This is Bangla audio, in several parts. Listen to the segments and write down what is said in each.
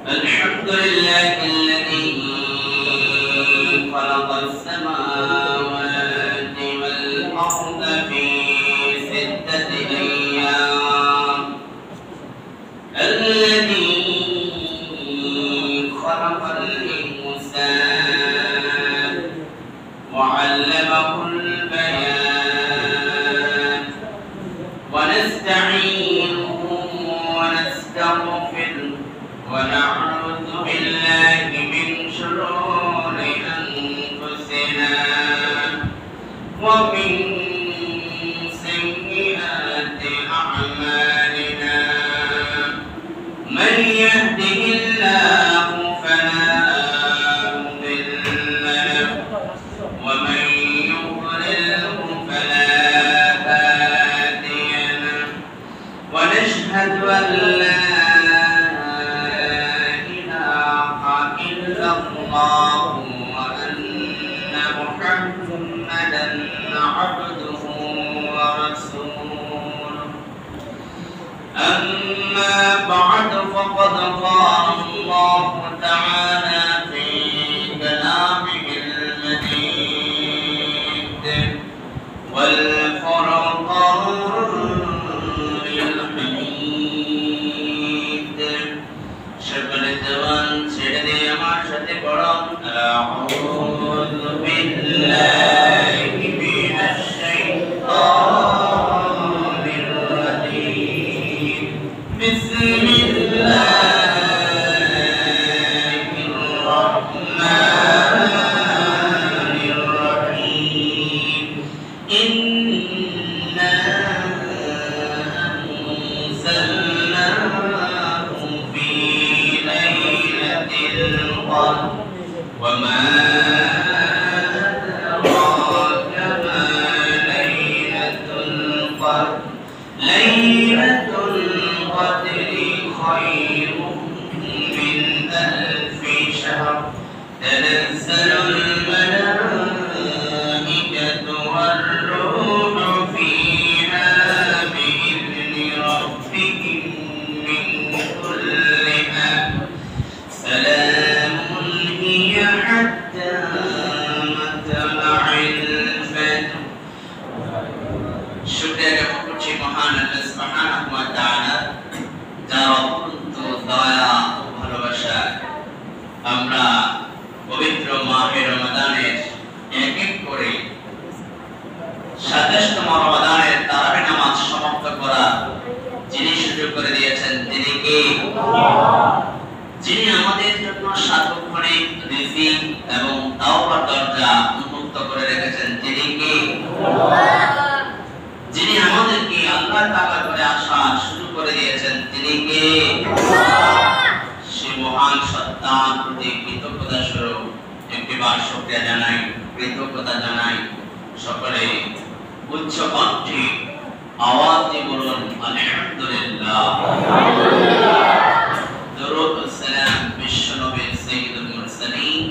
الحمد لله الذي خلق السماوات والأرض في 6 أيام الذي خلق الإنسان وعلمه البيان ونستعينه ونستغفره ونعوذ بالله من شرور أنفسنا ومن سيئات أعمالنا من يهده الله فلا مضل له ومن يضلله فلا هادي له ونشهد أن لا الله وأن محمدا عبده ورسوله أما بعد فقد قال الله تعالى في كلامه المجيد والفرقان الحميد شكر الجوان سيدي আমার সাথে পড়ুন আউযু বিল্লাহি মিনাশ শাইতানির রাজীম বিসমিল্লাহির রাহমানির রাহিম ইন্না আনজালনাহু ফি লাইলাতিল قدر وما أدراك ما ليلة القدر ليلة القدر خير من 1000 شهر تنزل الملائكة والروح فيها بإذن ربهم من كل أمر سلام حتى مطلع الفجر শুকরিয়া জ্ঞাপন করছি মহান আল্লাহ সুবহানাহু ওয়া তাআলা যার অত্যন্ত দয়া ও ভালোবাসা আমরা পবিত্র মাহে রমাদানের এক এক করে 27তম রমাদানের তারাবি নামাজ সমাপ্ত করা যিনি সুযোগ করে দিয়েছেন তিনি কে? আল্লাহ। যিনি আমাদের জন্য সার্বক্ষণিক রিজিক এবং তাওবার দরজা উন্মুক্ত করে রেখেছেন তিনি কে? আল্লাহ। যিনি আমাদেরকে আল্লাহ তাআলা করে আসা শুরু করে দিয়েছেন তিনি কে? আল্লাহ। সেই মহান সত্তার প্রতি কৃতজ্ঞতা স্বরূপ একবার শুকরিয়া জানাই, কৃতজ্ঞতা জানাই। সকলে উচ্চ কণ্ঠে আওয়াজ দিয়ে বলুন আলহামদুলিল্লাহ। আলহামদুলিল্লাহ। درود السلام بالشنبه سيد المرسلين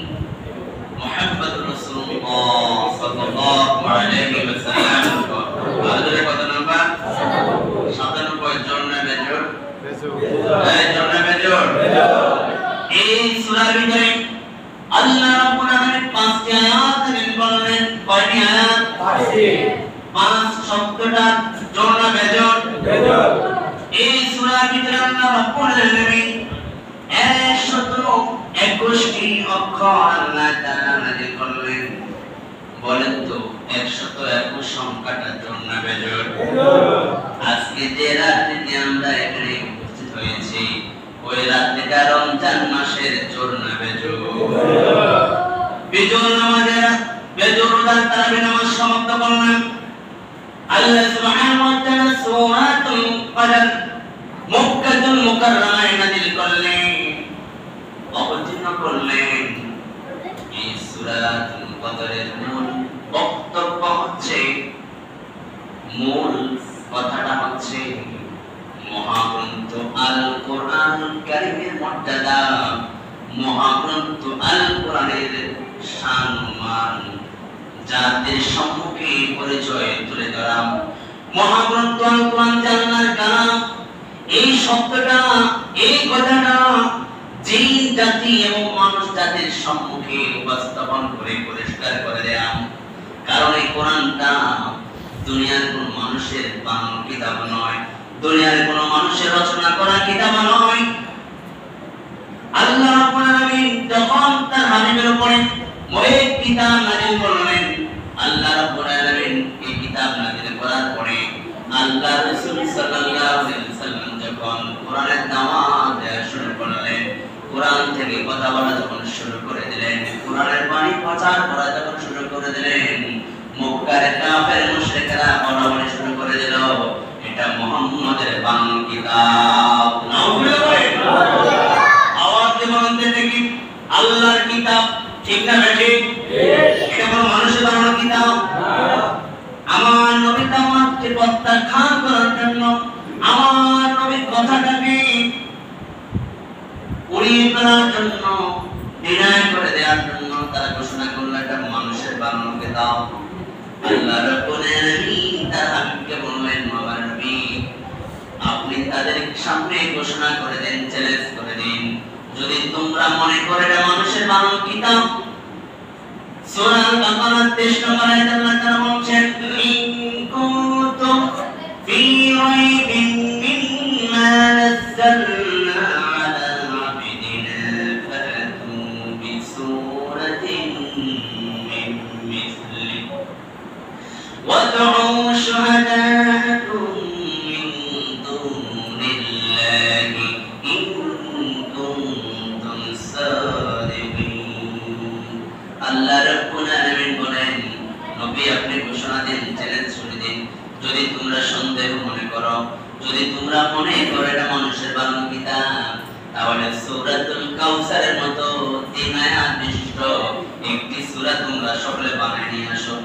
محمد رسول الله صلى الله عليه وسلم هذا কত নাম্বার 97 জন্না বেজর জন্না বেজর এই সূরার ভিতরে আল্লাহ রাব্বুল আলামিন 5টি আয়াত বললেন। কয়টি আয়াত? 5টি। 5 শব্দটা জন্না বেজর বেজর এই সূরার ভিতরে আল্লাহ রাব্বুল আলামিন 121টি অক্ষর আল্লাহ তাআলা নাযিল করলেন। বলেন তো 121 সংখ্যাটার জন্য বেজর। আজকে যে রাতে আমরা এখানে উপস্থিত হয়েছি ওই রাতটা রমজান মাসের জন্য বেজর। বেজর নামাজের বেজর তারাবি নামাজ সমাপ্ত করলেন। আল্লাহ সুবহানাহু ওয়া তাআলা সূরাতুল কদর মক্কাতুল মুকাররমায় নাযিল করলেন, অবতীর্ণ করলেন। এই সূরাতুল কদরের মূল বক্তব্য হচ্ছে, মূল কথাটা হচ্ছে মহাগ্রন্থ আল কোরআন কারীমের মর্যাদা, মহাগ্রন্থ আল কোরআনের সম্মান, জাতির সম্মুখে পরিচয় তুলে ধরা। মহাগ্রন্থ আল কোরআন আল্লাহর কালাম। এই শব্দটা, এই কথাটা জিন জাতি এবং মানুষ জাতির সম্মুখে উপস্থাপন করে পরিষ্কার করে দিলাম। কারণ এই কোরআনটা দুনিয়ার কোন মানুষের বানানো কিতাব নয়, দুনিয়ার কোন মানুষের রচনা করা কিতাব নয়। আল্লাহ রাব্বুল আলামিন যখন তার হাবিবের উপরে ওই কিতাব নাযিল করলেন, আল্লাহ রাব্বুল আলামিন এই কিতাব নাযিল করার পরে আল্লাহ রাসূল সাল্লাল্লাহু আলাইহি ওয়াসাল্লাম যখন কোরআনের দাওয়াত দেওয়া শুরু করলেন, কোরআন থেকে কথা বলা যখন শুরু করে দিলেন, কোরআনের বাণী প্রচার করা যখন শুরু করে দিলেন, মক্কার কাফের মুশরিকরা বলা শুরু করে দিল, এটা মুহাম্মদের বানানো কিতাব। নাউযুবিল্লাহ। আওয়াজ দিয়ে বলতে দেখি আল্লাহর কিতাব, ঠিক না বেঠিক? এটা কোন মানুষের বানানো কিতাব না। আমার নবী দাওয়াতকে প্রত্যাখ্যান করার জন্য, আমার নবীর কথাটাকে উড়িয়ে ফেলার জন্য, ডিনাই করে দেওয়ার জন্য তারা ঘোষণা করলো এটা মানুষের বানানো কিতাব। আল্লাহ রাব্বুল আলামিন তার হাবিবকে বললেন, আমার নবী আপনি তাদের সামনে ঘোষণা করে দেন, চ্যালেঞ্জ করে দিন, যদি তোমরা মনে করে এটা মানুষের বানানো কিতাব। সূরা আল-বাকারা 23 নম্বর আয়াতে আল্লাহ তাআলা বলেন, ইন কুনতুম ফি রাইবিন মিম্মা নাযালনা আলা আবদিনা ফাতু বিসূরাতিন মিন মিসলি ওয়াদউ শুহাদাআকুম মিন দুনিল্লাহি ইন কুনতুম সাদিকিন। আল্লাহ রাব্বুল আলামিন বলেন, নবী আপনি ঘোষণা দিন, চ্যালেঞ্জ করে দিন, যদি তোমরা সন্দেহ মনে করো, যদি তোমরা মনে করো এটা মানুষের বানানো কিতাব, তাহলে সূরাতুল কাউসারের মতো 3 আয়াত বিশিষ্ট একটি সূরা তোমরা সকলে বানায় নিয়ে আসো।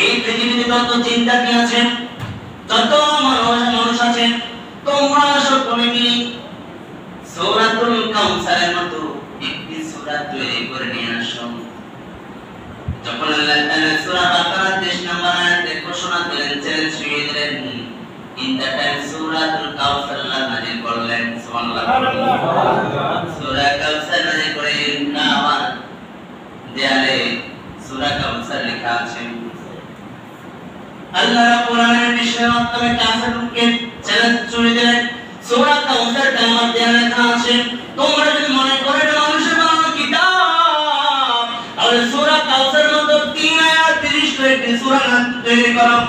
এই পৃথিবীতে যত চিন্তাকি আছেন, যত মানুষ আছেন, তোমরা সকলে মিলে সূরাতুল কাউসারের মতো একটি সূরা তৈরি করে নিয়ে আসো। যখন আল্লাহ তাআলা সূরা বাকারা 23 নম্বর আয়াতে ঘোষণা দিলেন, চ্যালেঞ্জ শুনিয়ে দিলেন, ইন দ্য টাইম সূরাতুল কাউসার আল্লাহ নাযিল করলেন। সুবহানাল্লাহ। সূরা কাউসার নাযিল করে আমার দেয়ালে সূরা কাউসার লেখা আছে। আল্লাহ রাব্বুল আলামিন বিশ্বের মাধ্যমে কাফেরকে চ্যালেঞ্জ শুনিয়ে দিলেন, সূরা কাউসার আমার দেয়ালে লেখা আছে, তোমরা যদি মনে করো এটা মানুষের বানানো কিতাব, তাহলে সূরা কাউসার মতো 3 আয়াত বিশিষ্ট একটি সূরা তৈরি করো।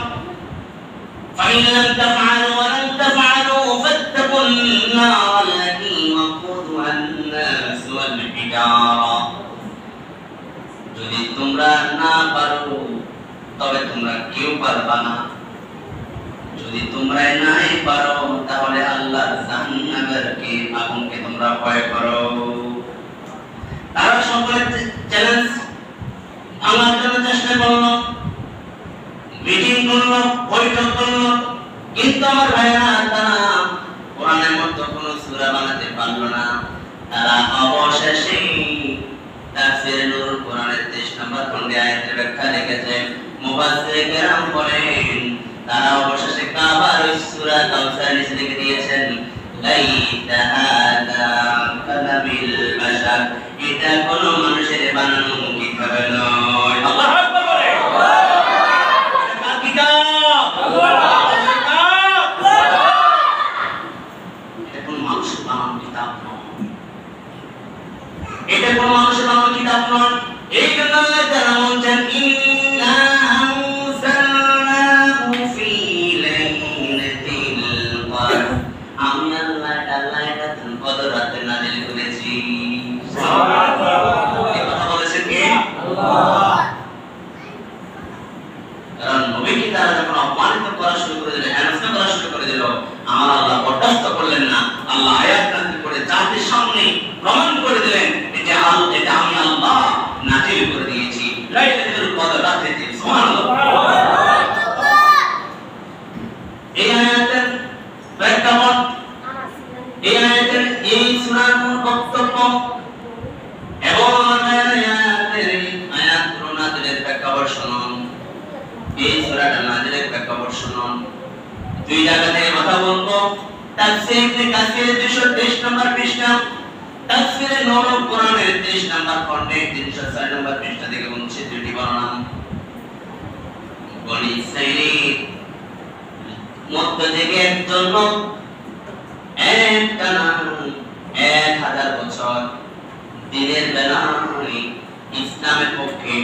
ফাইন লাম তাফআলু ওয়া লাম তাফআলু ফাত্তাকুন নার আল্লাতী ওয়াকুদুহা আন-নাস ওয়াল হিজারা। যদি তোমরা না পারো তবে তোমরা কেউ পারবা না, যদি তোমরা নাই পারো তাহলে আল্লাহর জাহান্নামের আগুনকে তোমরা ভয় করো। তারা সকলে চ্যালেঞ্জ আমার জন্য চেষ্টা করলো, মিটিং করলো, বৈঠক করলো, কিন্তু আমার ভাইরা তারা কোরআনের মতো কোন সূরা বানাতে পারলো না। তারা অবশেষে তাফসীরে নূরুল কোরআনের 23 নম্বর খণ্ডে আয়াতের ব্যাখ্যা লিখেছে, মুফাসসির কেরাম বলেন তারা অবশেষে কাবার ওই সূরা কাউসার নিচে লিখে দিয়েছেন, লাইতা হাদা কালামিল বাশার, এটা কোন মানুষের বানানো কিতাব নয়। আল্লাহু আকবার বলে। এটা কিতাব আল্লাহর কিতাব। এটা কোন মানুষের বানানো কিতাব নয়, এটা কোন মানুষের বানানো কিতাব নয়। এই জন্য আল্লাহ তাআলা বলেন, ইন্না আনসালনাহু ফি লাইলাতিল কদর, আমি আল্লাহ তাআলা এটা কদর রাতে নাযিল করেছি। সুবহানাল্লাহ। এই কথা বলেছেন কে? আল্লাহ। কারণ নবীকে তারা যখন অপমানিত করা শুরু করে দিল, হেনস্থা করা শুরু করে দিল, আমার আল্লাহ বরদাস্ত করলেন না। আল্লাহ আয়াত নাযিল করে জাতির সামনে প্রমাণ করে দিলেন, এটা আমি আল্লাহ নাযিল করে দিয়েছি লাইলাতুল কদর রাতে। সুবহানাল্লাহ। এই আয়াতের প্রেক্ষাপট, এই আয়াতের এই সূরার বক্তব্য এবং আয়াতগুলো নাযিলের প্রেক্ষাপট শুনুন। এই সূরাটা নাযিলের প্রেক্ষাপট শুনুন। দুই জায়গা থেকে কথা বলবো, তাফসীর ইবনে কাসির 223 নম্বর পৃষ্ঠা, তাফসীরে নূরুল কোরআনের 30 নম্বর খণ্ডে 306 নম্বর পৃষ্ঠা থেকে বলছে দুটি বর্ণনা। বনি ইসরাঈলের মধ্য থেকে একজন লোক একটানা 1000 বছর দিনের বেলায় ইসলামের পক্ষে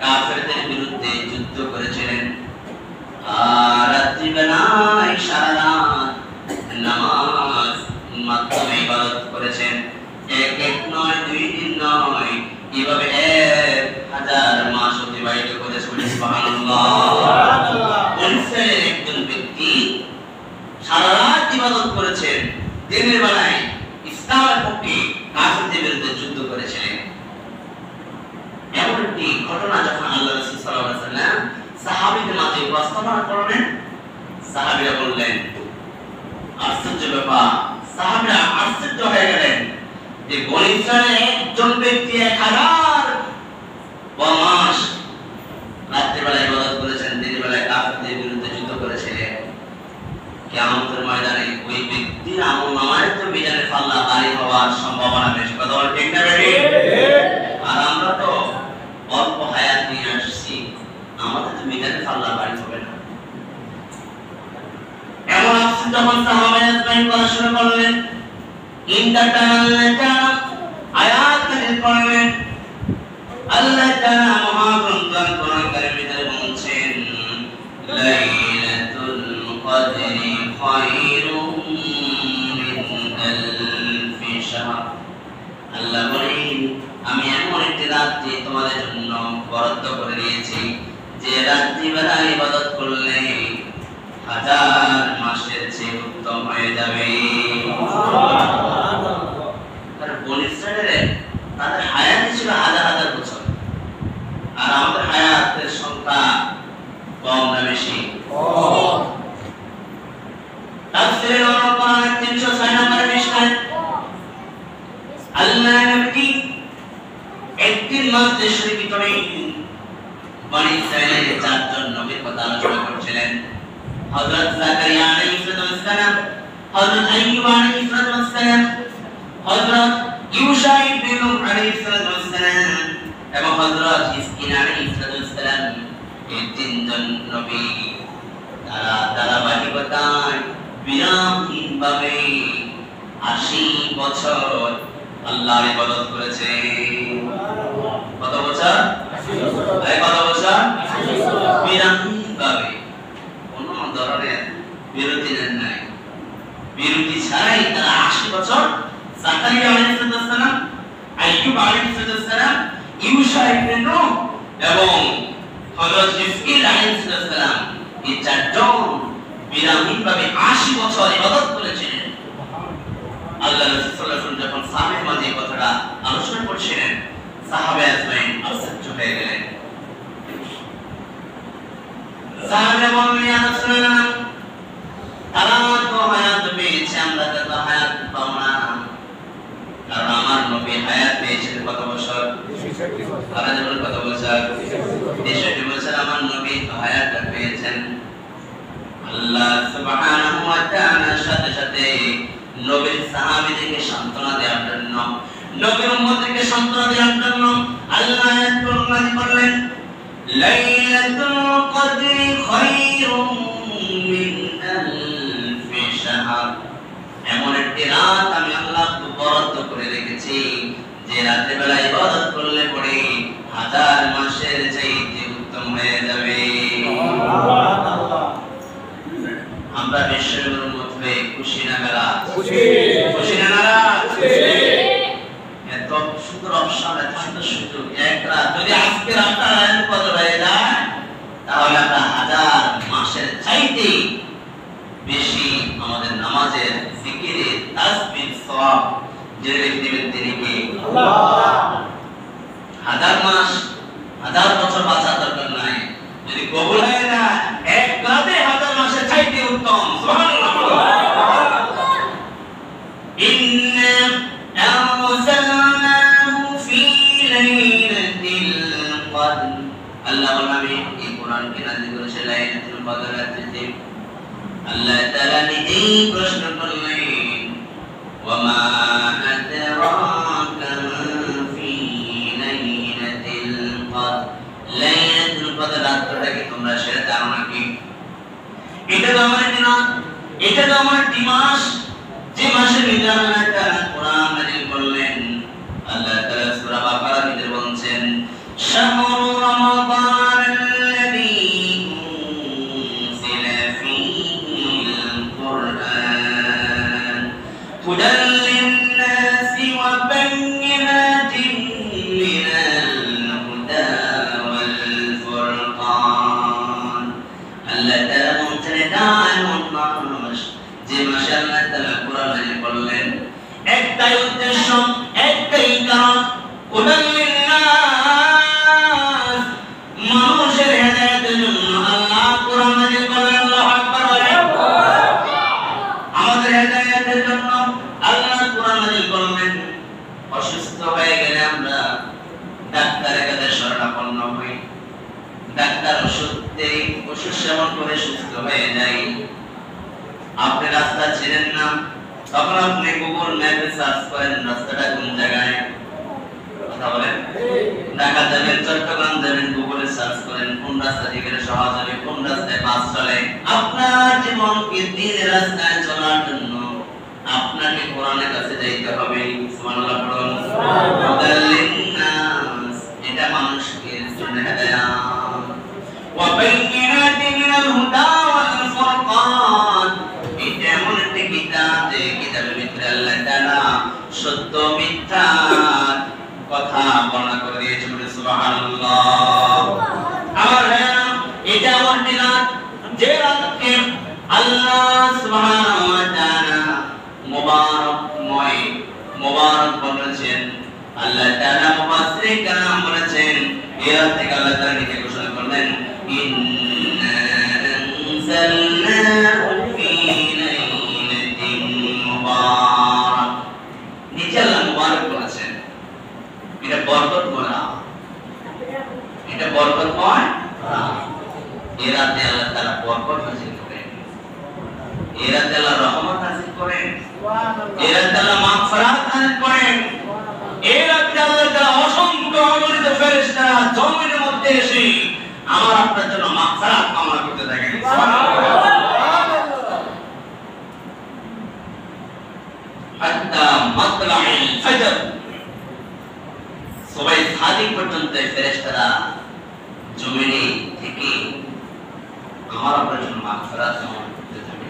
কাফেরদের বিরুদ্ধে যুদ্ধ করেছিলেন, আর রাত্রি বেলায় সারা রাত নামাজ মাধ্যমে ইবাদত করেছেন। এক নয়, 2 দিন নয়, এভাবে 1000 মাস অতিবাহিত করেছে। সুবহানাল্লাহ। একজন ব্যক্তি সারা রাত ইবাদত করেছেন, দিনের বেলায় ইসলামের পক্ষে কাফেরদের বিরুদ্ধে যুদ্ধ করেছিলেন। এমন একটি ঘটনা যখন আল্লাহ রাসূল সাল্লাল্লাহু আলাইহি ওয়াসাল্লাম সাহাবীদের মাঝে উপস্থাপন করলেন, সাহাবীরা বললেন, আশ্চর্য ব্যাপার। সাহাবীরা আশ্চর্য হয়ে গেলেন যে বনী ইসরাঈলের একজন ব্যক্তি 1000 মাস রাতের বেলায় ইবাদত করেছেন, দিনের বেলায় কাফেরদের বিরুদ্ধে যুদ্ধ করেছিলেন। কিয়ামতের ময়দানে ওই ব্যক্তির আমলনামায় তো মিজানের পাল্লা ভারী হওয়ার সম্ভাবনা বেশি। কথা বল ঠিক না বেটি? আর আমরা তো অল্প হায়াত নিয়ে আসছি, আমাদের তো মিজানের পাল্লা ভারী হবে না। এমন অবস্থা যখন সাহাবায়ে আজমাইন করা শুরু করলেন, আয়াত নাযিল করলেন। আল্লাহ তাআলা মহাগ্রন্থ কোরআন কারীমে বলছেন, লাইলাতুল কদরি খায়রুম মিন আলফি শাহর। আল্লাহ বলেন, আমি এমন একটি রাত্রি তোমাদের জন্য বরাদ্দ করে দিয়েছি যে রাত্রি বেলায় ইবাদত করলে 1000 মাসের চেয়ে উত্তম হয়ে যাবে। আর বনী ইসরাঈলের তাদের হায়াত ছিল 1000 বছর, আর আমাদের হায়াতের সংখ্যা কম না বেশি? কম। তাফসীরে নূরুল কোরআনের 306 নম্বর পৃষ্ঠায় আল্লাহ নবী একদিন মজলিসের ভিতরে বনী ইসরাঈলের 4 জন নবীর কথা আলোচনা করছিলেন। হযরত যাকারিয়া আলাইহিস সালাম, হযরত আইয়ুব আলাইহিস সালাম, হযরত ইউসা ইবনে নূহ আলাইহিস সালাম এবং হযরত হিজকিল আলাইহিস সালাম। এই 3 জন নবী তারা ধারাবাহিকতায় বিরামহীনভাবে 80 বছর আল্লাহর ইবাদত করেছে। কত বছর? 80 বছর। কত বছর? 80 বছর। বিরামহীনভাবে, কোনো ধরনের বিরতি নাই, বিরতি ছাড়াই তারা 80 বছর যাকারিয়া আলাইহিস সালাম, আইয়ুব আলাইহিস সালাম, ইউসা ইবনে নূহ এবং হযরত হিজকিল আলাইহিস সালাম এই 4 জন বিরামহীনভাবে 80 বছর ইবাদত করেছিলেন। আল্লাহ রাসূল সাল্লাল্লাহু আলাইহি ওয়াসাল্লাম যখন সাহাবীর মাঝে কথাটা আলোচনা করছিলেন, সাহাবায়ে আজমাইন আশ্চর্য হয়ে গেলেন। সাহাবায়ে বললেন, ইয়া রাসূলুল্লাহ, তারা তো হায়াত পেয়েছে, আমরা তো হায়াত পাবো না। কারণ আমার নবী হায়াত পেয়েছেন কত বছর? 63 বছর। তারা যেমন কত বছর? 63 বছর আমার নবী হায়াত পেয়েছেন। আল্লাহ সুবহানাহু ওয়া তাআলার সাথে সাথে নবীর সাহাবীদেরকে সান্ত্বনা দেওয়ার জন্য, নবীর উম্মতকে সান্ত্বনা দেওয়ার জন্য আল্লাহ আয়াত নাযিল করলেন, লাইলাতুল কদরি খায়রুম মিন আলফি শাহর। এমন একটি রাত আমি আল্লাহ বরাদ্দ করে রেখেছি যে রাতে বেলা ইবাদত করলে পরে 1000 মাসের চাইতে উত্তম হয়ে যাবে। সুবহানাল্লাহ। আমরা বিশ্বনবীর মধ্যে খুশি না নারাজ? খুশি। খুশি না নারাজ? খুশি। এত সুন্দর অপশন, এত সুন্দর সুযোগ, এক রাত যদি আজকে রাতটা আয়ন কদর হয়ে যায়, তাহলে আমরা 1000 মাসের চাইতে বেশি আমাদের নামাজের, জিকিরের, তাসবিহ, সওয়াব যে ব্যক্তি তিনি কি? আল্লাহ। 1000 মাস, 1000 বছর বাঁচার দরকার নাই, যদি কবুল হয় না এক রাতে 1000 মাসের চাইতে উত্তম। সুবহানাল্লাহ। ইন্না আরসালনাহু ফি লাইলাতিল কদর। আল্লাহ বলেন, এই কোরআনকে নাযিল করেছে লাইলাতুল কদর রাতে। আল্লাহ তাআলা নিজেই প্রশ্ন করলেন ওয়া মা আদরাকা ফি লাইলাতিল কদর লাইলাতুল কদর রাতটা কি তোমরা সেটা জানো নাকি? এটা তো আমার দিন, এটা তো আমার মাস, যে মাসের ভিতরে আল্লাহ তাআলা কোরআন নাযিল করলেন। আল্লাহ তাআলা সূরা বাকারা ভিতরে বলছেন শাহরু রমাদান আল্লাযী উনজিলা ফীহিল কুরআন হুদাল লিন-নাসি ওয়া বায়্যিনাতিন মিনাল হুদা ওয়াল ফুরকান। আল্লাহ তাআলা বলছেন এটা এমন মাস যে মাসে আল্লাহ তাআলা কোরআন নাযিল করলেন। একটাই উদ্দেশ্য, একটাই কারণ, হুদাল লিন-নাস, মানুষের হেদায়েতের জন্য আল্লাহ কোরআন নাযিল করলেন। আল্লাহু আকবার বলেন। আমাদের হেদায়েতের জন্য আল্লাহ কোরআন নাযিল করলেন। অসুস্থ হয়ে গেলে আমরা ডাক্তারের কাছে শরণাপন্ন হই, ডাক্তার ওষুধ দেয়, ওষুধ সেবন করে সুস্থ হয়ে যাই। আপনি রাস্তা চিনেন না, তখন আপনি গুগল ম্যাপে সার্চ করেন রাস্তাটা কোন জায়গায়। কথা বলেন, ঢাকা যাবেন, চট্টগ্রাম যাবেন, গুগলে সার্চ করেন কোন রাস্তা দিয়ে গেলে সহজ হবে, কোন রাস্তায় বাস চলে। আপনার জীবনকে দিনের রাস্তায় চলার জন্য আপনাকে কোরআনের কাছে যাইতে হবে। সুবহানাল্লাহ পড়ুন। লিন-নাস, এটা মানুষকে জন্য হেদায়েত। ওয়া বায়্যিনাতিন মিনাল হুদা ওয়াল ফুরকান, এটা এমন একটি কিতাব যে কিতাবের ভিতরে আল্লাহ তাআলা সত্য মিথ্যা কথা বর্ণনা করে দিয়েছেন। সুবহানাল্লাহ। আমার ভাইরা, এটা এমন রাত যে রাতকে আল্লাহ সুবহানাহু ওয়া তাআলা মুবারকময়, মুবারক বলেছেন। আল্লাহ তাআলা মুফাসসিরিন কালাম বলেছেন এই রাত থেকে আল্লাহ তাআলা নিজে ঘোষণা করলেন ইন্না আনজালনাহু ফি লাইলাতিন মুবারাক। নিচে আল্লাহ মুবারক বলেছেন, এটা বরকতময় রাত, এটা বরকতময় রাত। এই রাতে আল্লাহ তাআলা বরকত নাযিল করেন, এই রাতে আল্লাহ রহমত নাযিল করেন, এই রাতে আল্লাহ মাগফিরাত নাযিল করেন। এই রাতে আল্লাহ তাআলা অসংখ্য অগণিত ফেরেশতারা জমিনের মধ্যে এসে আমার আপনার জন্য মাগফিরাত কামনা করতে থাকেন। সুবহানাল্লাহ। হাত্তা মাতলাইল ফজর, সবাই সাদিক পর্যন্ত ফেরেশতারা জমিনে থেকে আমার আপনার জন্য মাগফিরাত কামনা করতে থাকে।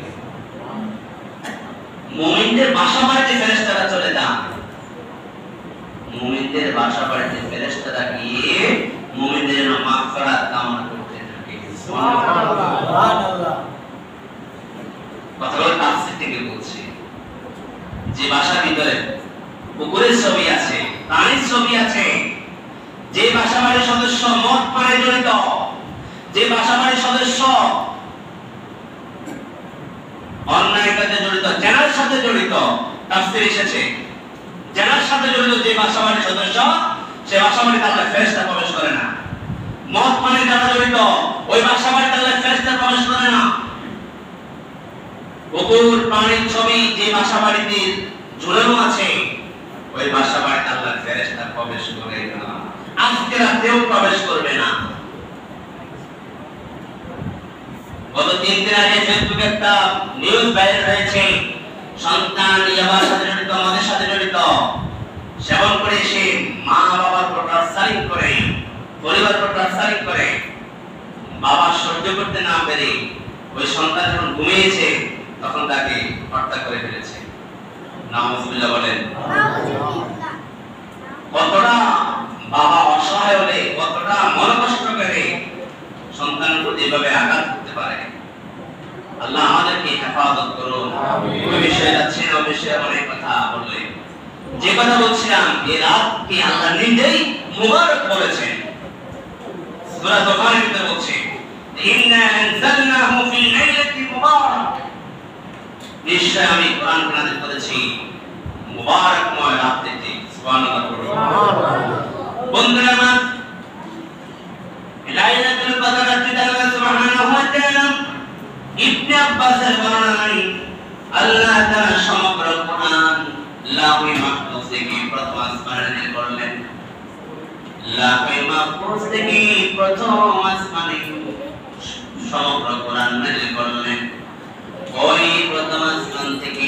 মুমিনদের বাসা বাড়িতে ফেরেশতারা চলে যান, মুমিনদের বাসা বাড়িতে ফেরেশতারা গিয়ে মুমিনদের জন্য মাগফিরাত কামনা করতে থাকে। সুবহানাল্লাহ। কথাগুলো তাফসীর থেকে বলছি। যে বাসার ভিতরে কুকুরের ছবি আছে, প্রাণীর ছবি আছে, যে বাসা বাড়ির সদস্য মদ পানে জড়িত, যে বাসা বাড়ির সদস্য অন্যায় কাজে জড়িত, জেনার সাথে জড়িত, তাফসীর এসেছে জেনার সাথে জড়িত যে বাসা বাড়ির সদস্য, সে বাসা বাড়িতে আল্লাহ ফেরেশতা প্রবেশ করে না। মদ পানে যারা জড়িত, ওই বাসা বাড়িতে আল্লাহ ফেরেশতা প্রবেশ করে না। কুকুর প্রাণীর ছবি যে বাসা বাড়িতে ঝুলানো আছে, ওই বাসা বাড়িতে আল্লাহ ফেরেশতা প্রবেশ করে না, আজকে রাতেও প্রবেশ করবে না। গত 3 দিন আগে ফেসবুকে একটা নিউজ ভাইরাল হয়েছে, সন্তান ইয়াবার সাথে জড়িত, আমাদের সাথে জড়িত, সেবন করে সে মা বাবার উপর টর্চারিং করে, পরিবার উপর টর্চারিং করে, বাবা সহ্য করতে না পেরে ওই সন্তান যখন ঘুমিয়েছে তখন তাকে হত্যা করে ফেলেছে। নাউজুবিল্লাহ বলেন। কতটা বাবা অসহায় হলে, কতটা মনোকষ্ট করে সন্তানের প্রতি এভাবে আঘাত করতে পারে। আল্লাহ আমাদেরকে হেফাজত করুন। ওই বিষয়ে যাচ্ছি না, ওই বিষয়ে অনেক কথা বললে। যে কথা বলছিলাম, এই রাতকে আল্লাহ নিজেই মুবারক বলেছেন। সূরা দোকানের ভিতরে বলছে ইন্না আনজালনাহু ফি লাইলাতিন মুবারাক, নিশ্চয় আমি কোরআন নাযিল করেছি মুবারকময় রাতে। সুবহানাল্লাহ। বন্ধুরা আমার, লাইলাতুল কদর রাতে আল্লাহ সুবহানাহু ওয়া তাআলা ইবনে আব্বাসের বর্ণনায় আল্লাহ তাআলা সমগ্র কোরআন লাউহে মাহফুজ থেকে প্রথম আসমানে নাযিল করলেন। লাউহে মাহফুজ থেকে প্রথম আসমানে সমগ্র কোরআন নাযিল করলেন। ওই প্রথম আসমান থেকে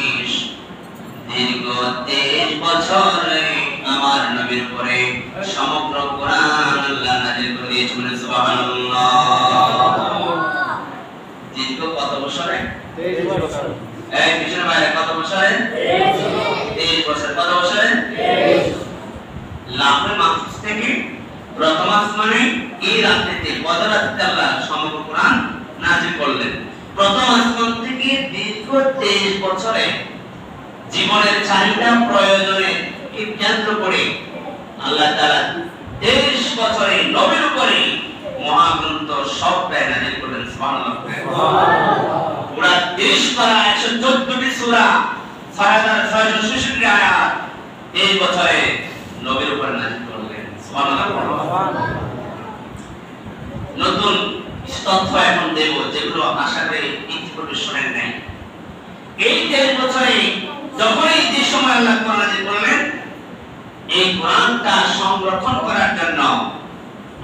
দীর্ঘ 23 বছরে আমার নবীর উপরে সমগ্র কোরআন আল্লাহ নাযিল করে দিয়েছেন। সুবহানাল্লাহ। দীর্ঘ কত বছরে? 23 বছর। এই পিছনে বাইরে কত বছরে? 23 বছর। কত বছরে? 23। লাউহে মাহফুজ থেকে প্রথম আসমানে এই রাত্রিতে কদর রাত্রিতে আল্লাহ সমগ্র কোরআন নাযিল করলেন। প্রথম আসমান থেকে দীর্ঘ 23 বছরে জীবনের চাহিদা প্রয়োজনে কেন্দ্র করে আল্লাহ তাআলা 23 বছরে নবীর উপরে মহাগ্রন্থ সবটাই নাযিল করলেন। সুবহানাল্লাহ। পুরা 30 পারা 114টি সূরা 6666টি আয়াত এই বছরে নবীর উপরে নাযিল করলেন। সুবহানাল্লাহ। নতুন তথ্য এখন দেব যেগুলো আশা করি ইতিপূর্বে শোনেন নাই। এই 23 বছরে যখনই যে সময় আল্লাহ কোরআন নাযিল করলেন, এই কোরআনটা সংরক্ষণ করার জন্য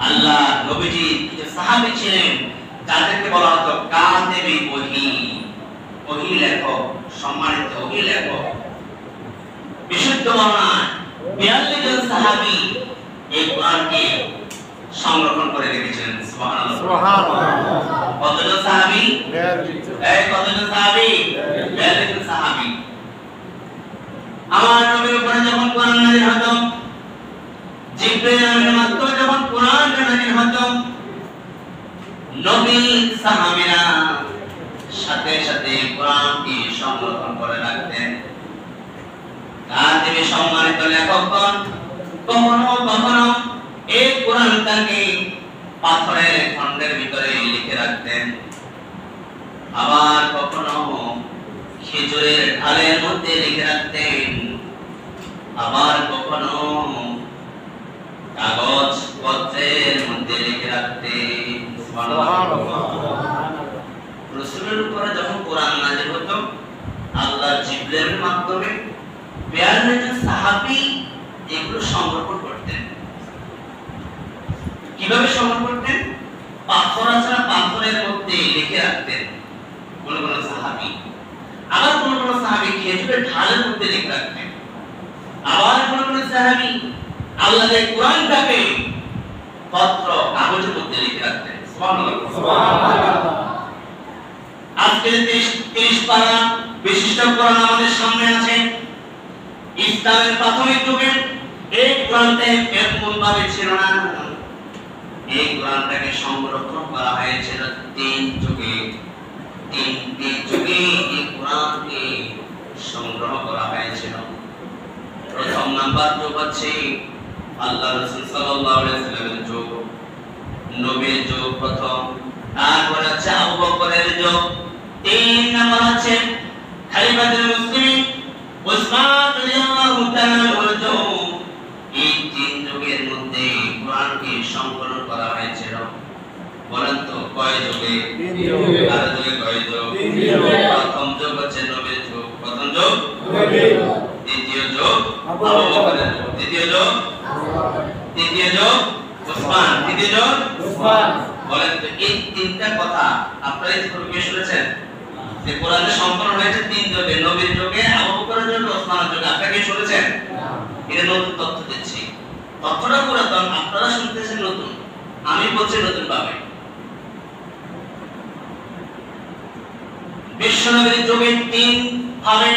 আল্লাহ নবীজি কিছু সাহাবী ছিলেন যাদেরকে বলা হতো কাতেবে ওহী, ওহী লেখক, সম্মানিত ওহী লেখক। বিশুদ্ধ বর্ণনায় 42 জন সাহাবী এই কোরআনকে সংরক্ষণ করে রেখেছিলেন। সুবহানাল্লাহ। সুবহানাল্লাহ। কতজন সাহাবী? 42। এই কতজন সাহাবী? 42 জন সাহাবী। আমার নবীর উপরে যখন কোরআন নাযিল হতো, জিবরাইলের মাধ্যমে যখন কোরআন নাযিল হতো, নবী সাহাবীরা সাথে সাথে কোরআনকে সংরক্ষণ করে রাখতেন। কাতেবে সম্মানিত লেখকগণ কখনো কখনো এই কোরআনটাকে পাথরের খণ্ডের ভিতরে লিখে রাখতেন, আবার কখনো খেজুরের ঢালের মধ্যে লিখে রাখতেন, আবার কখনো কাগজ পত্রের মধ্যে লিখে রাখতেন। রাসূলের উপরে যখন কোরআন নাযিল হতো, আল্লাহ জিবরাইলের মাধ্যমে 42 জন সাহাবী এগুলো সংরক্ষণ করতেন। কিভাবে সংরক্ষণ করতেন? পাথর ছাড়া পাথরের মধ্যে লিখে রাখতেন কোন কোন সাহাবী, আবার কোন কোন সাহাবী খেজুরের ঢালের মধ্যে লিখে রাখতেন, আবার কোন কোন সাহাবী আল্লাহর কোরআনটাকে পত্র কাগজের মধ্যে লিখে রাখতেন। সুবহানাল্লাহ। সুবহানাল্লাহ। আজকে 30 পারা বিশিষ্ট কোরআন আমাদের সামনে আছে। ইসলামের প্রাথমিক যুগে এই কোরআনটা এমন ভাবে ছিল না। এই কোরআনটাকে সংরক্ষণ করা হয়েছিল 3 যুগে। 3টি যুগে এই কোরআনকে সংগ্রহ করা হয়েছিল। প্রথম নাম্বার যুগ হচ্ছে আল্লাহ রাসূল সাল্লাল্লাহু আলাইহি ওয়াসাল্লামের যুগ, নবীর যুগ প্রথম। তারপর আছে আবু বকরের যুগ। 3 নাম্বার আছে খলিফাতুল মুসলিমিন উসমান রাদিয়াল্লাহু তাআলার যুগ। এই 3 যুগের মধ্যে কোরআনকে সংকলন করা হয়েছিল। বলেন তো কয় যুগে? 3 যুগে। আর যুগে কয় যুগ? 3 যুগে। প্রথম যুগ হচ্ছে নবীর যুগ। প্রথম যুগ নবীর যুগ। দ্বিতীয় যুগ আবু বকরের যুগ। তৃতীয় যুগ উসমান। তৃতীয় যুগ উসমান। বলেন তো এই 3টা কথা আপনারা কি শুনেছেন? যে কোরআনে সংকলন হয়েছে 3 যুগে, নবীর যুগে, আবু বকরের যুগে, ওসমানের যুগে। আপনারা কি শুনেছেন? এটা নতুন তথ্য দিচ্ছি। তথ্যটা পুরাতন, আপনারা শুনতেছেন নতুন, আমি বলছি নতুন ভাবে। বিশ্বনবীর যুগে 3 ভাবে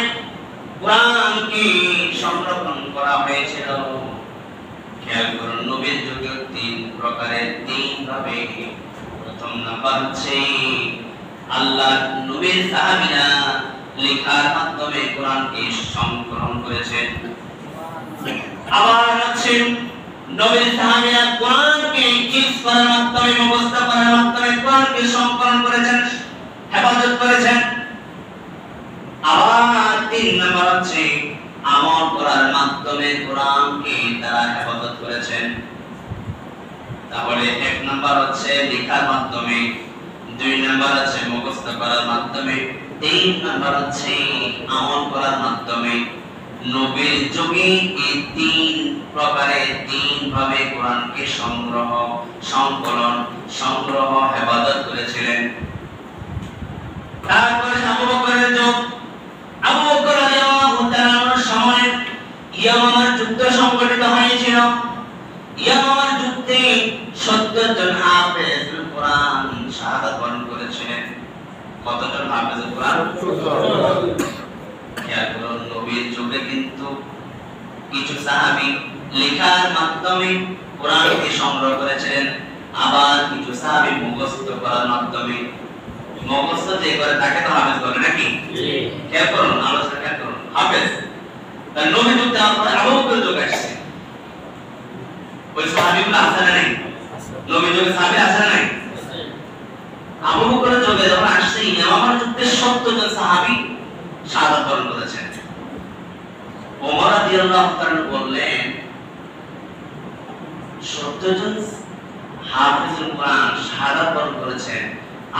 কোরআনকে সংরক্ষণ করা হয়েছিল। খেয়াল করুন, নবীর যুগে 3 প্রকারের 3 ভাবে। প্রথম নাম্বার হচ্ছে আল্লাহ নবীর সাহাবীরা লেখার মাধ্যমে কোরআনকে সংকলন করেছেন। আবার হচ্ছে নবীর সাহাবীরা কোরআনকে হিফজ করার মাধ্যমে, মুখস্থ করার মাধ্যমে কোরআনকে সংকলন করেছেন, হেফাজত করেছেন। আবার 3 নাম্বার হচ্ছে আমল করার মাধ্যমে কোরআনকে তারা হেফাজত করেছেন। তাহলে 1 নাম্বার হচ্ছে লেখার মাধ্যমে, দুই নাম্বার আছে মুখস্থ করার মাধ্যমে, তিন নাম্বার আছে আমল করার মাধ্যমে। নবীর যুগে এই তিন প্রকারে তিন ভাবে কোরআনকে সংগ্রহ, সংকলন, সংগ্রহ, হেফাজত করেছিলেন। তারপরে আবু বকরের যুগ, আবু বকর রাদিয়াল্লাহু তাআলার সময় ইয়ামামার যুদ্ধ সংঘটিত হয়েছিল। ইয়ামামার যুদ্ধে 70 জন হাফেজ কোরআন শাহাদাত বরণ করেছিলেন। কতজন হাফেজ কোরআন? 70। নবীর যুগে কিন্তু কিছু সাহাবী লেখার মাধ্যমে কোরআনকে সংগ্রহ করেছিলেন, আবার কিছু সাহাবী মুখস্থ করার মাধ্যমে। মুখস্থ যে করে তাকে তো হাফেজ বলে নাকি? খেয়াল করুন, আলোচনা খেয়াল করুন। হাফেজ নবীর যুগে আবু বকরের যুগ আসছে, ওই সাহাবীগুলো আছে না নাই? নবীর যুগে সাহাবী আছে না নাই? আবু বকরের যুগে যখন আসছে ইয়ামামার যুদ্ধে 70 জন সাহাবী শাহাদাত বরণ করেছেন। ওমর রাদিয়াল্লাহু তাআলা বললেন 70 জন হাফেজুল কোরআন শাহাদাত বরণ করেছেন,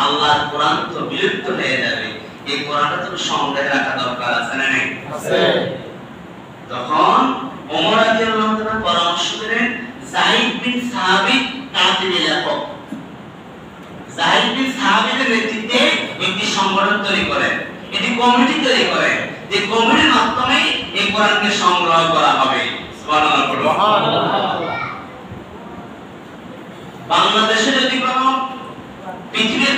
আল্লাহর কোরআন তো বিলুপ্ত হয়ে যাবে, এই কোরআনটা তো সংগ্রহে রাখা দরকার আছে না নাই? আছে। তখন ওমর রাদিয়াল্লাহু তাআলা পরামর্শ দিলেন যায়েদ বিন সাবিত কাতিবে লেখো। যায়েদ বিন সাবিতের নেতৃত্বে একটি সংগঠন তৈরি করেন, একটি কমিটি তৈরি করেন, যে কমিটির মাধ্যমে এই কোরআনকে সংগ্রহ করা হবে। সুবহানাল্লাহ। বাংলাদেশে যদি কোনো পৃথিবীর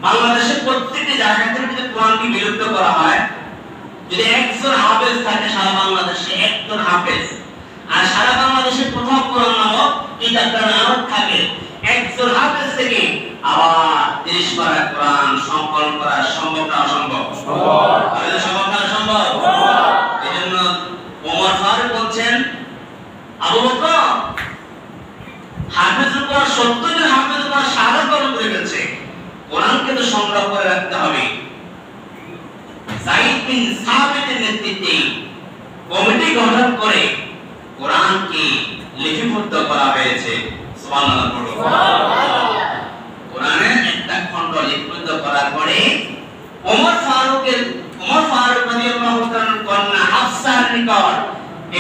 বাংলাদেশের প্রত্যেকটি জায়গা থেকে যদি কোরআনকে বিলুপ্ত করা হয়, যদি একজন হাফেজ থাকে সারা বাংলাদেশে, একজন হাফেজ, আর সারা বাংলাদেশে কোথাও কোরআন নামক কিতাবটা নামক থাকে, একজন হাফেজ থেকে আবার 30 পারা কোরআন সংকলন করা সম্ভব না অসম্ভব? সম্ভব না অসম্ভব? এজন্য ওমর ফারুক বলছেন আবু বকর হাফেজের পর 70 জন হাফেজের পর শাহাদাত বরণ করে ফেলছে, কোরআনকে তো সংগ্রহ করে রাখতে হবে। যায়েদ বিন সাবিতের নেতৃত্বে কমিটি গঠন করে কোরআনকে লিপিবদ্ধ করা হয়েছে। সুবহানাল্লাহ। কোরআনের একটা খণ্ড লিপিবদ্ধ করার পরে ওমর ফারুক রাদিয়াল্লাহু তাআলার কন্যা হাফসার নিকট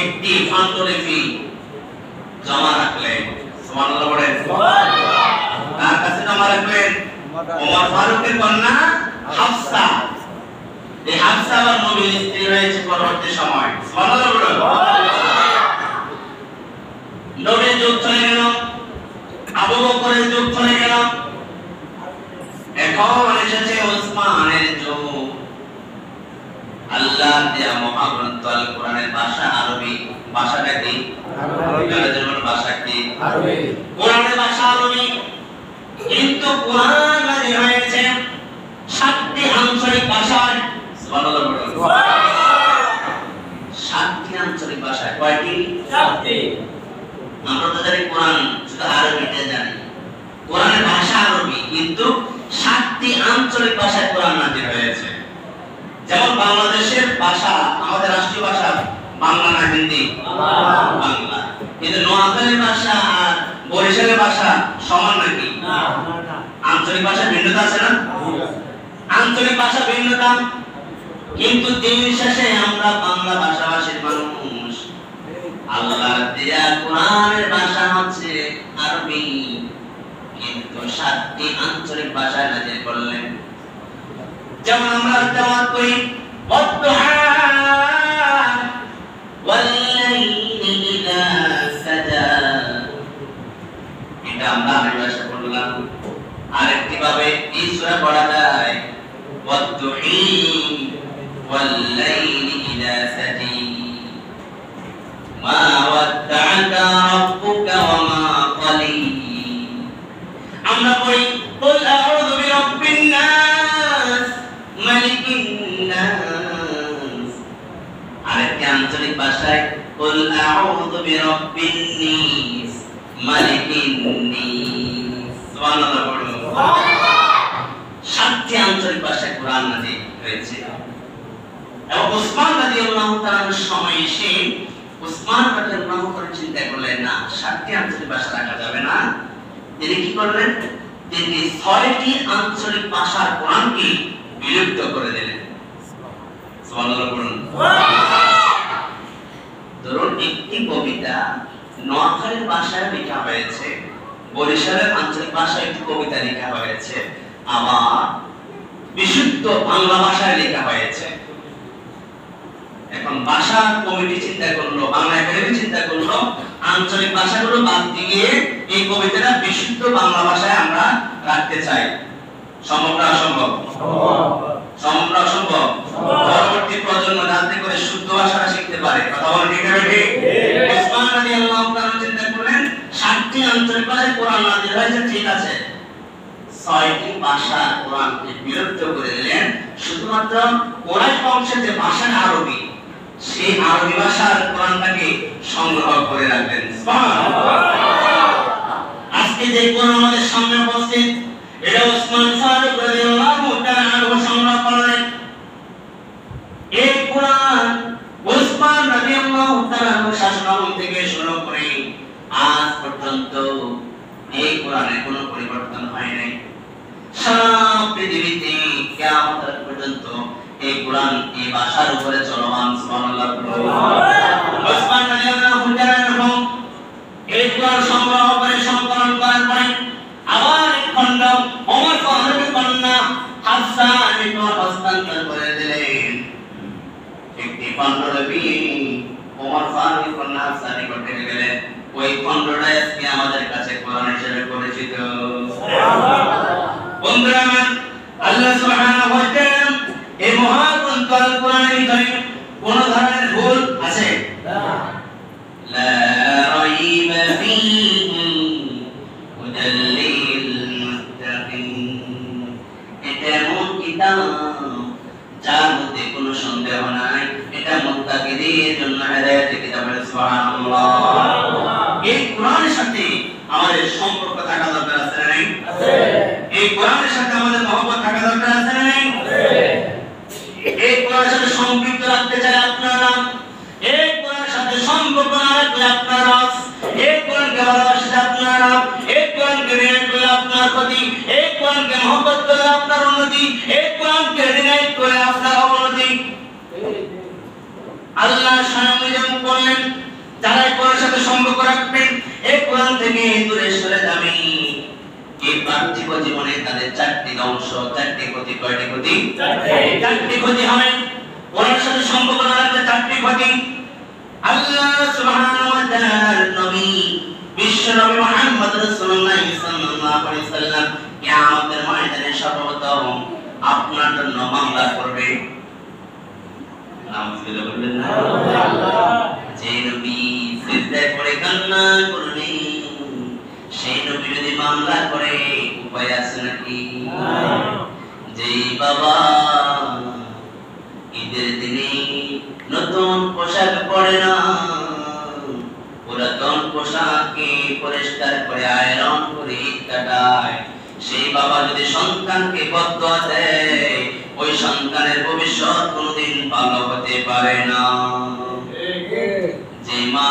একটি পাণ্ডুলিপি জমা রাখলেন। সুবহানাল্লাহ বলেন। তার কাছে জমা রাখলেন ওমর ফারুকের কন্যা হাফসা। এই হাফসা আবার নবীর স্ত্রী হয়েছে পরবর্তী সময়। সুবহানাল্লাহ বলেন। নবীর যুগ চলে গেল, আবু বকরের যুগ চলে গেল, এখন এসেছে ওসমানের যুগ। আল্লাহ দেয়া মহাগ্রন্থ আল কোরআনের ভাষা আরবি। ভাষাটা কি? ভাষা কি? আরবি। কোরআনের ভাষা আরবি, কিন্তু কোরআন নাযিল হয়েছে 7টি আঞ্চলিক ভাষায়। সুবহানাল্লাহ বলুন। 7টি আঞ্চলিক ভাষায়। কয়টি? 7টি। আমরা তো জানি কোরআন শুধু আরবিতে জানি, কোরআনের ভাষা আরবি, কিন্তু 7টি আঞ্চলিক ভাষায় কোরআন নাযিল হয়েছে। যেমন বাংলাদেশের ভাষা, আমাদের রাষ্ট্রীয় ভাষা বাংলা না হিন্দি? বাংলা। কিন্তু নোয়াখালীর ভাষা আর বরিশালের ভাষা সমান নাকি? না। আঞ্চলিক ভাষা ভিন্নতা আছে না? আঞ্চলিক ভাষা ভিন্নতা, কিন্তু দিন শেষে আমরা বাংলা ভাষাভাষীর মানুষ। আল্লাহ দেয়া কোরআনের ভাষা হচ্ছে আরবি, কিন্তু 7টি আঞ্চলিক ভাষায় নাযিল করলেন। যেমন আমরা তেলাওয়াত করি ওয়াদ-দুহা ওয়াল-লাইলি ইযা সাজা, এটা আমরা আরবি ভাষায় পড়লাম। আরেকটি ভাবে এই সূরা পড়া যায় ওয়াদ-দুহি ওয়াল-লাইলি ইযা সাজি মা ওয়াদ্দা'আকা রাব্বুকা ওয়া মা ক্বালি। আমরা পড়ি কুল আউযু বিরাব্বিন নাস মালিকিন নাস। আরেকটি আঞ্চলিক ভাষায় কুল আউযু বিরাব্বিন নাস মালিকিন নাস। সুবহানাল্লাহ বলুন। 7টি আঞ্চলিক ভাষায় কোরআন নাযিল হয়েছে। এবং ওসমান রাদিয়াল্লাহু তাআলার সময় এসে ওসমান রাদিয়াল্লাহু তাআলা চিন্তা করলেন, না 7টি আঞ্চলিক ভাষা রাখা যাবে না। তিনি কি করলেন? তিনি 6টি আঞ্চলিক ভাষার কোরআনকে বিলুপ্ত করে দিলেন। সুবহানাল্লাহ বলুন। ধরুন একটি কবিতা নোয়াখালীর ভাষায় লেখা হয়েছে, বরিশালের আঞ্চলিক ভাষায় একটি কবিতা লেখা হয়েছে, আবার বিশুদ্ধ বাংলা ভাষায় লেখা হয়েছে। এখন ভাষা কমিটি চিন্তা করলো, বাংলা একাডেমি চিন্তা করলো, আঞ্চলিক ভাষাগুলো বাদ দিয়ে এই কবিতাটা বিশুদ্ধ বাংলা ভাষায় আমরা রাখতে চাই। সম্ভব না অসম্ভব? সম্ভব না অসম্ভব? পরবর্তী প্রজন্ম যাতে করে শুদ্ধ ভাষাটা শিখতে পারে। কথা বলেন ঠিক না ঠিক? উসমান রাদিয়াল্লাহু তাআলা চিন্তা করলেন 7টি আঞ্চলিক ভাষায় কোরআন নাযিল হয়েছে, ঠিক আছে, 6টি ভাষা কোরআনকে বিলুপ্ত করে দিলেন। শুধুমাত্র কোরআন বংশের যে ভাষা আরবি, সেই আরবি ভাষার কোরআনটাকে সংগ্রহ করে রাখবেন। আজকে যে কোরআন আমাদের সামনে উপস্থিত, এটা ওসমান ফারুক রাদিয়াল্লাহু তাআলা সংগ্রহ করলেন। এই কোরআন ওসমান রাদিয়াল্লাহু তাআলা শাসনামল থেকে শুরু করে আজ পর্যন্ত এই কোরআনের কোনো পরিবর্তন হয় নাই। সারা পৃথিবীতে কিয়ামত পর্যন্ত এই কোরআন এই ভাষার উপরে চলমান। সুবহানাল্লাহ। ওসমান রাদিয়াল্লাহু তাআলা এই কোরআন সংগ্রহ করে সংকলন করার পরে আবার এক খণ্ড ওমর ফারুকের কন্যা হাফসা নিকট হস্তান্তর করে দিলেন। একটি খণ্ডলিপি ওমর ফারুকের কন্যা হাফসা নিকট রেখে গেলেন। ওই খণ্ডটা আজকে আমাদের কাছে কোরআন হিসেবে পরিচিত। বন্ধুরা আমার, আল্লাহ সুবহানাহু ওয়া তাআলা এই মহাগ্রন্থ আল কোরআনের ভিতরে কোন ধরনের ভুল আছে? লা রাইবা ফীহি হুদাল লিল মুত্তাকিন। এটা এমন কিতাব যার মধ্যে কোনো সন্দেহ নাই, এটা মুত্তাকিদের জন্য হেদায়েতের কিতাব। সুবহানাল্লাহ। এই কোরআনের সাথে আমাদের সম্পর্ক থাকা দরকার আছে না নাই? আছে। এই কোরআনের সাথে আমাদের মহব্বত থাকা দরকার আছে না নাই? আছে। এই কোরআনের সাথে সম্পৃক্ত রাখতে চাই আপনারা, এই কোরআনের সাথে সম্পর্ক না রাখলে আপনারা, এই কোরআনকে ভালোবাসতে আপনারা, এই কোরআনকে রিনাইট করলে আপনার ক্ষতি, এই কোরআনকে মহব্বত করলে আপনার উন্নতি, এই কোরআনকে রিনাইট করে আপনার অবনতি। আল্লাহ স্বয়ং বললেন, যারা এই কোরআনের সাথে সম্পর্ক রাখবেন, এই কোরআন থেকে দূরে সরে যাবে, এই পার্থিব জীবনে তাদের 4টি ধ্বংস, 4টি ক্ষতি। কয়টি ক্ষতি? 4টি ক্ষতি হবে। কোরআনের সাথে সম্পর্ক না রাখলে 4টি ক্ষতি। আল্লাহ সুবহানাহু ওয়া তাআলার নবী বিশ্ব নবী মুহাম্মদ রাসূলুল্লাহ সাল্লাল্লাহু আলাইহি সাল্লাম কিয়ামতের ময়দানে সর্বপ্রথম আপনার জন্য মামলা করবে। নাউযুবিল্লাহ বলবেন না? যে নবী সিজদায় পড়ে কান্না করলেন, সেই নবী যদি মামলা করে উপায় আছে নাকি? যেই বাবা ঈদের দিনে নতুন পোশাক পরে না, পুরাতন পোশাককে পরিষ্কার করে আয়রন করে ঈদ কাটায়, সেই বাবা যদি সন্তানকে বদদোয়া দেয়, ওই সন্তানের ভবিষ্যৎ কোনোদিন ভালো হতে পারে না। যে মা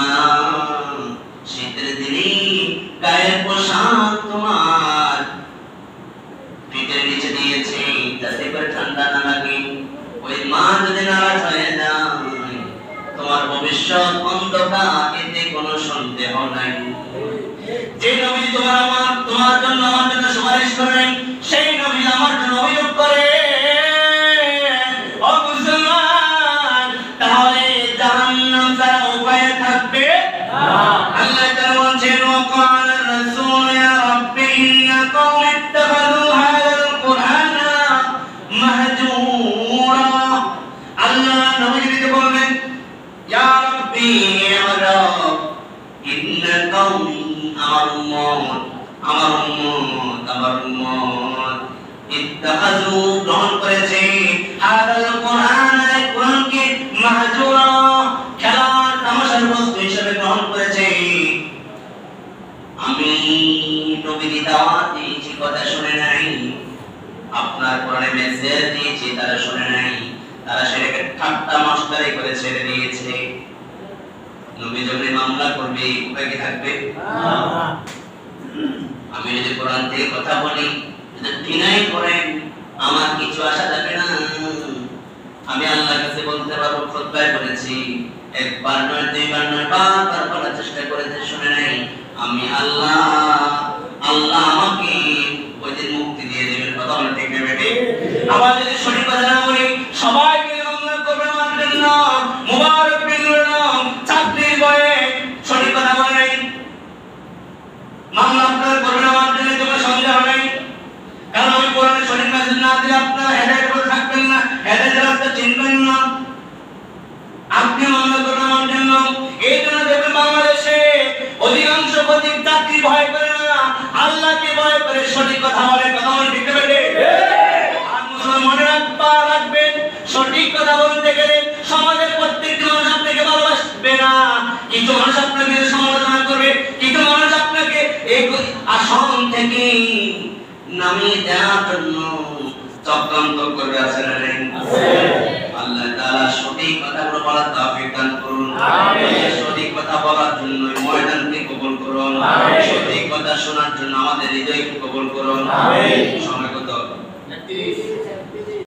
শীতের দিনে গায়ের পোশাক তোমার পিঠের নিচে দিয়েছে যাতে করে ঠান্ডা না লাগে, ওই মা যদি নারাজ হয়ে যায়, তোমার ভবিষ্যৎ অন্ধকার, এতে কোনো সন্দেহ নাই। যে নবী তোমার জন্য আমার জন্য সুপারিশ করেন, সেই নবী আমার জন্য অভিযোগ করে, ও মুসলমান, তাহলে জাহান্নাম ছাড়া উপায় থাকবে না। আল্লাহ তাআলা বলেন, ওয়াকাল রাসূল ইয়া রাব্বি ইন্না কওমি ইত্তাখাযু হাযাল কুরআনা মাহজুরা। আল্লাহ নবীকে বলবেন, ইয়া রাব্বি ইয়া রাব, ইন্না কওমি, আমার উম্মত ইত্তাখাযু, গ্রহণ করেছে, হাযাল কুরআন, কোরআনকে মাহজুরা, খেলা তামাশার বস্তু হিসেবে গ্রহণ করেছে। আমি নবী দাওয়াত দিয়েছি, কথা শুনে নাই, আপনার কোরআনে মেসেজ দিয়েছি, তারা শুনে নাই, তারা সেটাকে ঠাট্টা মশকরা করে ছেড়ে দিয়েছে। নবী যখন মামলা করবে, উপায় কি থাকবে? আমি যদি কোরআন থেকে কথা বলি, যদি ডিনাই করেন, আমার কিছু আসা যাবে না। আমি আল্লাহর কাছে বলতে পারবো, খুতবায় বলেছি, একবার নয়, দুইবার নয়, বারবার বলার চেষ্টা করেছে, শুনে নাই। আমি আল্লাহ আমাকে ওই দিন মুক্তি দিয়ে দেবেন। কথা বলে ঠিক নেবে ঠিক। আবার যদি সঠিক কথা না বলি, সবাইকে মামলা করবে আমার জন্য, মুবারক বিনুর নাম চাকরির বয়ে সঠিক কথা বলে নাই, মামলা আপনার করবেন আমার জন্য, তোমার সন্দেহ নেই। কারণ আমি কোরআনের সঠিক মেসেজ না দিলে আপনারা হেদায়েত করে থাকবেন না, হেদায়েতের রাস্তা চিনবেন না। আপনি মামলা করবেন আমার জন্য। এই জন্য দেখবেন বাংলাদেশে অধিকাংশ প্রতীক চাকরি ভয় করে না, আল্লাহকে ভয় করে সঠিক কথা বলে। কথা বলে ঠিক হবে। আর মুসলমান মনে রাখবেন, সঠিক কথা বলতে গেলে সমাজের প্রত্যেকটি মানুষ আপনাকে ভালোবাসবে না। কিছু মানুষ আপনাকে সমালোচনা করবে, কিছু মানুষ আপনাকে এই আসন থেকে নামিয়ে দেওয়ার জন্য চক্রান্ত করবে। আছে না নাই? আল্লাহ তাআলা সঠিক কথাগুলো বলার তৌফিক দান করুন। আমিন। সঠিক কথা বলার জন্য ময়দানকে কবুল করুন। আমিন। সঠিক কথা শোনার জন্য আমাদের হৃদয়কে কবুল করুন। আমিন।